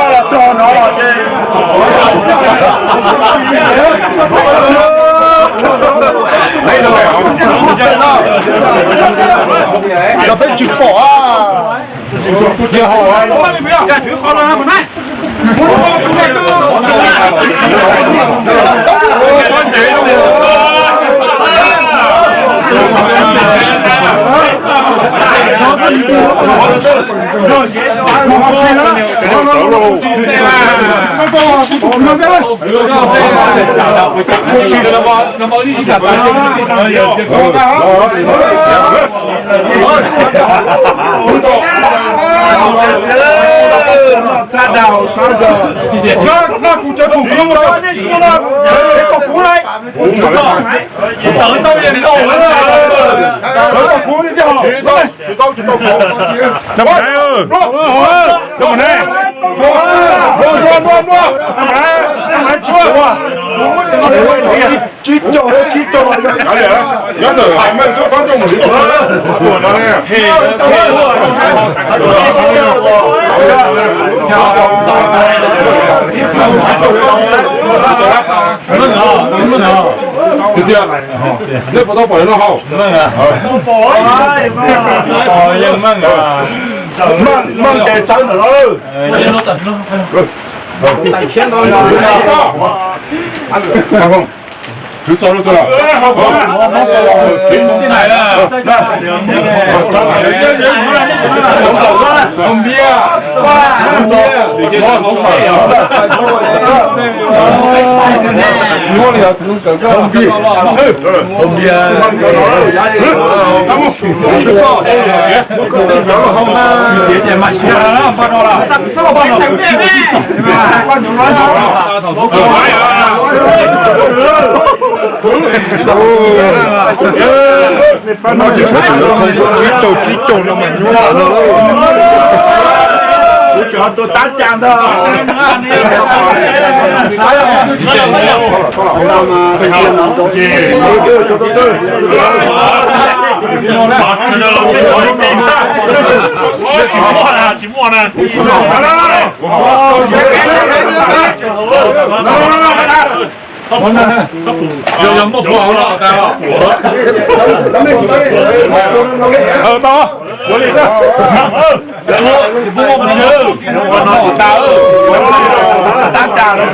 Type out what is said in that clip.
là cho nó là gì? Là phải chịu khổ à? Chịu khổ à? Chịu khổ là mình này. Cha đầu nó cũng cho cùng không đó nó có cú này tới tôi vậy đâu nó có cú đi chứ tôi đâu đâu đâu này chít cho cái gì đó nhớ từ hai mươi số con trong một của nó nè cái tiền này nếu mà tao bỏ nó hậu bỏ nhưng mang để trắng rồi tài chiến thôi không cứ cho nó rồi cái này là không bia không phải mua thì không cần không bia không bia kito nó mà cho tôi tán chàng đó chỉ mua nè giờ một bộ là cao đó có gì đó mua một nhớ nó tao tán chàng đó